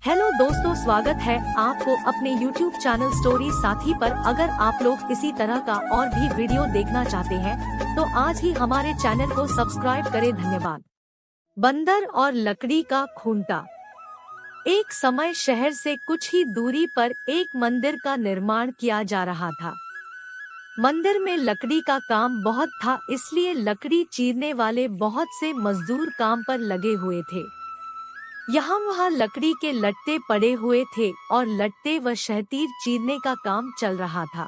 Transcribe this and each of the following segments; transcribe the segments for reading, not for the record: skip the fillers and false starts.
Hello दोस्तों, स्वागत है आपको अपने YouTube चैनल स्टोरी साथी पर। अगर आप लोग इसी तरह का और भी वीडियो देखना चाहते हैं तो आज ही हमारे चैनल को सब्सक्राइब करें। धन्यवाद। बंदर और लकड़ी का खूंटा। एक समय शहर से कुछ ही दूरी पर एक मंदिर का निर्माण किया जा रहा था। मंदिर में लकड़ी का काम बहुत था, इसलिए लकड़ी चीरने वाले बहुत से मजदूर काम पर लगे हुए थे। यहाँ वहाँ लकड़ी के लट्टे पड़े हुए थे और लट्टे व शहतीर चीरने का काम चल रहा था।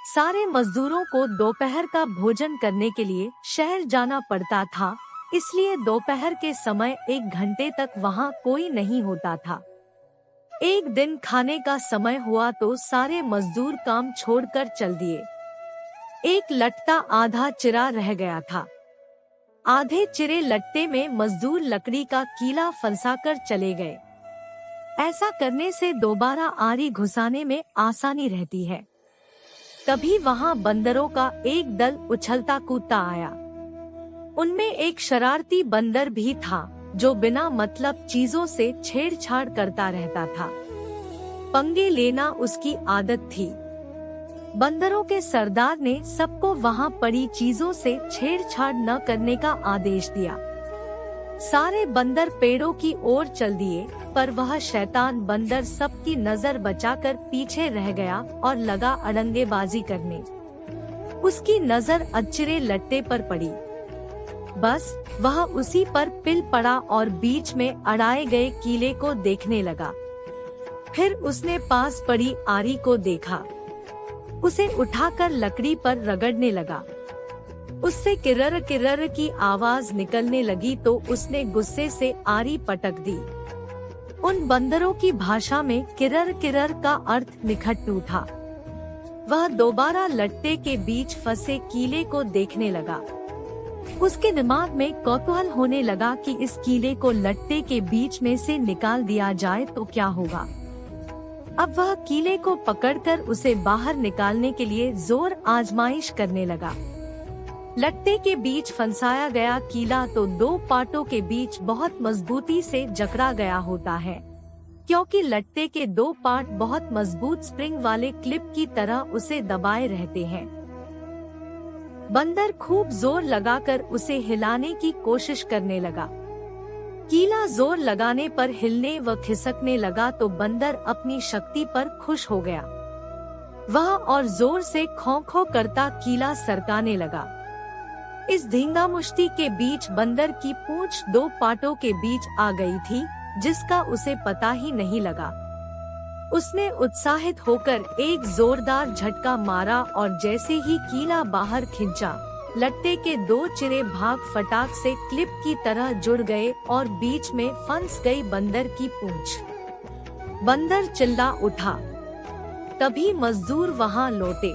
सारे मजदूरों को दोपहर का भोजन करने के लिए शहर जाना पड़ता था, इसलिए दोपहर के समय 1 घंटे तक वहाँ कोई नहीं होता था। एक दिन खाने का समय हुआ तो सारे मजदूर काम छोड़कर चल दिए। एक लट्टा आधा चिरा रह गया था। आधे चिरे लट्टे में मजदूर लकड़ी का कीला फंसाकर चले गए। ऐसा करने से दोबारा आरी घुसाने में आसानी रहती है। तभी वहाँ बंदरों का एक दल उछलता कूदता आया। उनमें एक शरारती बंदर भी था जो बिना मतलब चीजों से छेड़छाड़ करता रहता था। पंगे लेना उसकी आदत थी। बंदरों के सरदार ने सबको वहाँ पड़ी चीजों से छेड़छाड़ न करने का आदेश दिया। सारे बंदर पेड़ों की ओर चल दिए, पर वह शैतान बंदर सबकी नजर बचाकर पीछे रह गया और लगा अड़ंगेबाजी करने। उसकी नजर अचरे लट्टे पर पड़ी। बस वह उसी पर पिल पड़ा और बीच में अड़ाए गए कीले को देखने लगा। फिर उसने पास पड़ी आरी को देखा। उसे उठाकर लकड़ी पर रगड़ने लगा। उससे किर्र किर्र की आवाज निकलने लगी तो उसने गुस्से से आरी पटक दी। उन बंदरों की भाषा में किर्र किर्र का अर्थ निखट्टू था। वह दोबारा लट्टे के बीच फंसे कीले को देखने लगा। उसके दिमाग में कौतूहल होने लगा कि इस कीले को लट्टे के बीच में से निकाल दिया जाए तो क्या होगा। अब वह कीले को पकड़कर उसे बाहर निकालने के लिए जोर आजमाइश करने लगा। लट्टे के बीच फंसाया गया कीला तो 2 पाटों के बीच बहुत मजबूती से जकड़ा गया होता है, क्योंकि लट्टे के 2 पाट बहुत मजबूत स्प्रिंग वाले क्लिप की तरह उसे दबाए रहते हैं। बंदर खूब जोर लगाकर उसे हिलाने की कोशिश करने लगा। कीला जोर लगाने पर हिलने व खिसकने लगा तो बंदर अपनी शक्ति पर खुश हो गया। वह और जोर से खौं खौं करता कीला सरकाने लगा। इस धींगामुष्टि के बीच बंदर की पूंछ 2 पाटों के बीच आ गई थी, जिसका उसे पता ही नहीं लगा। उसने उत्साहित होकर एक जोरदार झटका मारा और जैसे ही कीला बाहर खींचा, लट्टे के 2 चिरे भाग फटाक से क्लिप की तरह जुड़ गए और बीच में फंस गई बंदर की पूंछ। बंदर चिल्ला उठा। तभी मजदूर वहां लौटे।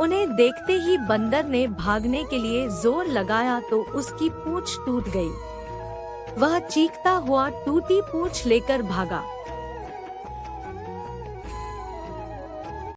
उन्हें देखते ही बंदर ने भागने के लिए जोर लगाया तो उसकी पूंछ टूट गई। वह चीखता हुआ टूटी पूंछ लेकर भागा।